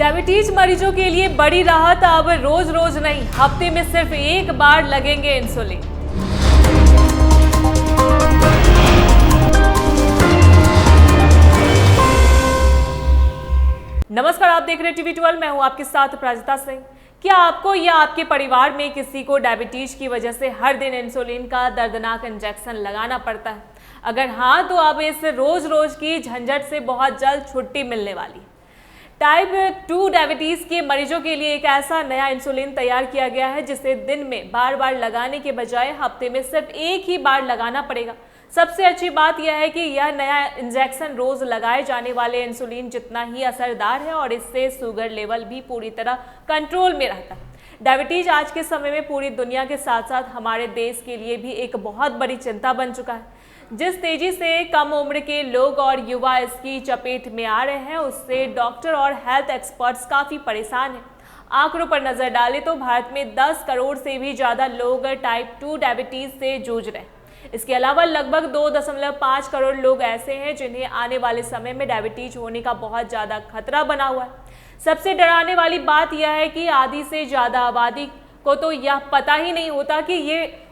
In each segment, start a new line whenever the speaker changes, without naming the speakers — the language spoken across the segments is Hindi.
डायबिटीज मरीजों के लिए बड़ी राहत, अब रोज रोज नहीं, हफ्ते में सिर्फ एक बार लगेंगे इंसुलिन। नमस्कार, आप देख रहे हैं टीवी 12। मैं हूं आपके साथ प्राजिता सिंह। क्या आपको या आपके परिवार में किसी को डायबिटीज की वजह से हर दिन इंसुलिन का दर्दनाक इंजेक्शन लगाना पड़ता है? अगर हाँ, तो अब इस रोज रोज की झंझट से बहुत जल्द छुट्टी मिलने वाली। टाइप 2 डायबिटीज के मरीजों के लिए एक ऐसा नया इंसुलिन तैयार किया गया है जिसे दिन में बार बार लगाने के बजाय हफ्ते में सिर्फ एक ही बार लगाना पड़ेगा। सबसे अच्छी बात यह है कि यह नया इंजेक्शन रोज लगाए जाने वाले इंसुलिन जितना ही असरदार है और इससे शुगर लेवल भी पूरी तरह कंट्रोल में रहता है। डायबिटीज आज के समय में पूरी दुनिया के साथ साथ हमारे देश के लिए भी एक बहुत बड़ी चिंता बन चुका है। जिस तेजी से कम उम्र के लोग और युवा इसकी चपेट में आ रहे हैं, उससे डॉक्टर और हेल्थ एक्सपर्ट्स काफ़ी परेशान हैं। आंकड़ों पर नज़र डालें तो भारत में 10 करोड़ से भी ज़्यादा लोग टाइप 2 डायबिटीज़ से जूझ रहे हैं। इसके अलावा लगभग 2.5 करोड़ लोग ऐसे हैं जिन्हें आने वाले समय में डायबिटीज होने का बहुत ज़्यादा खतरा बना हुआ है। सबसे डराने वाली बात यह है कि आधी से ज़्यादा आबादी को तो यह पता ही नहीं होता कि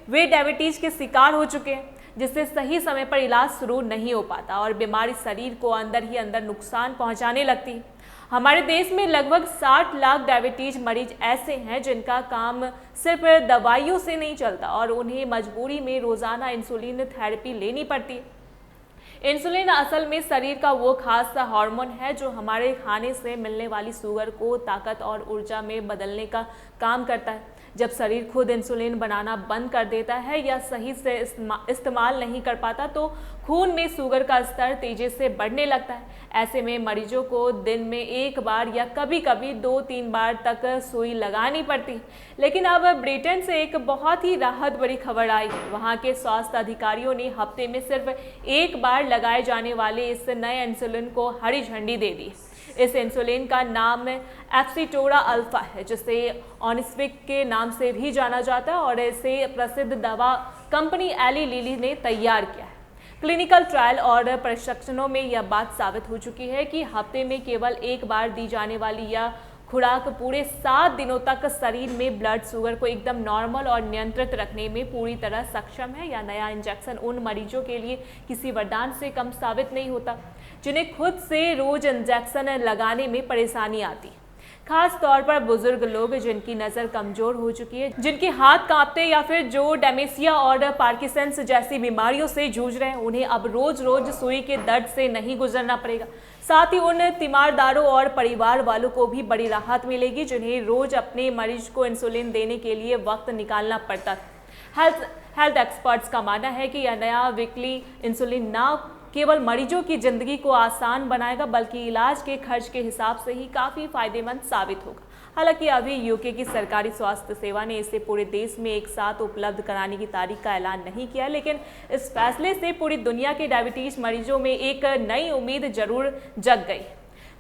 वे डायबिटीज के शिकार हो चुके हैं, जिससे सही समय पर इलाज शुरू नहीं हो पाता और बीमारी शरीर को अंदर ही अंदर नुकसान पहुंचाने लगती है। हमारे देश में लगभग 60 लाख डायबिटीज मरीज ऐसे हैं जिनका काम सिर्फ दवाइयों से नहीं चलता और उन्हें मजबूरी में रोजाना इंसुलिन थेरेपी लेनी पड़ती है। इंसुलिन असल में शरीर का वो खास सा हार्मोन है जो हमारे खाने से मिलने वाली शुगर को ताकत और ऊर्जा में बदलने का काम करता है। जब शरीर खुद इंसुलिन बनाना बंद कर देता है या सही से इस्तेमाल नहीं कर पाता तो खून में शुगर का स्तर तेजी से बढ़ने लगता है। ऐसे में मरीजों को दिन में एक बार या कभी कभी 2-3 बार तक सुई लगानी पड़ती है। लेकिन अब ब्रिटेन से एक बहुत ही राहत भरी खबर आई है। वहाँ के स्वास्थ्य अधिकारियों ने हफ्ते में सिर्फ एक बार लगाए जाने वाले इस नए इंसुलिन को हरी झंडी दे दी। इस इंसुलिन का नाम एप्सिटोरा अल्फा है, जिसे ऑनिस्विक के नाम से भी जाना जाता है और इसे प्रसिद्ध दवा कंपनी एली लिली ने तैयार किया है। क्लिनिकल ट्रायल और परीक्षणों में यह बात साबित हो चुकी है कि हफ्ते में केवल एक बार दी जाने वाली यह खुराक पूरे 7 दिनों तक शरीर में ब्लड शुगर को एकदम नॉर्मल और नियंत्रित रखने में पूरी तरह सक्षम है। यह नया इंजेक्शन उन मरीजों के लिए किसी वरदान से कम साबित नहीं होता जिन्हें खुद से रोज इंजेक्शन लगाने में परेशानी आती, खास तौर पर बुजुर्ग लोग जिनकी नज़र कमजोर हो चुकी है, जिनके हाथ कांपते या फिर जो डेमेंशिया और पार्किंसंस जैसी बीमारियों से जूझ रहे हैं। उन्हें अब रोज रोज सुई के दर्द से नहीं गुजरना पड़ेगा। साथ ही उन तीमारदारों और परिवार वालों को भी बड़ी राहत मिलेगी जिन्हें रोज अपने मरीज को इंसुलिन देने के लिए वक्त निकालना पड़ता था। हेल्थ एक्सपर्ट्स का मानना है कि यह नया वीकली इंसुलिन न केवल मरीजों की जिंदगी को आसान बनाएगा बल्कि इलाज के खर्च के हिसाब से ही काफ़ी फायदेमंद साबित होगा। हालांकि अभी यूके की सरकारी स्वास्थ्य सेवा ने इसे पूरे देश में एक साथ उपलब्ध कराने की तारीख का ऐलान नहीं किया, लेकिन इस फैसले से पूरी दुनिया के डायबिटीज मरीजों में एक नई उम्मीद जरूर जग गई।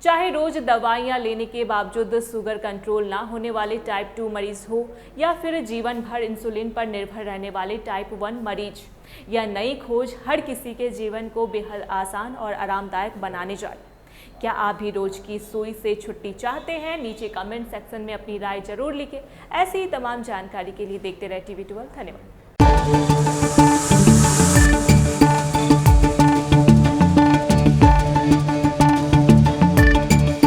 चाहे रोज दवाइयाँ लेने के बावजूद शुगर कंट्रोल ना होने वाले टाइप 2 मरीज हो या फिर जीवन भर इंसुलिन पर निर्भर रहने वाले टाइप 1 मरीज, यह नई खोज हर किसी के जीवन को बेहद आसान और आरामदायक बनाने जा रही है। क्या आप भी रोज की सुई से छुट्टी चाहते हैं? नीचे कमेंट सेक्शन में अपनी राय जरूर लिखें। ऐसी ही तमाम जानकारी के लिए देखते रहे टीवी 12। धन्यवाद।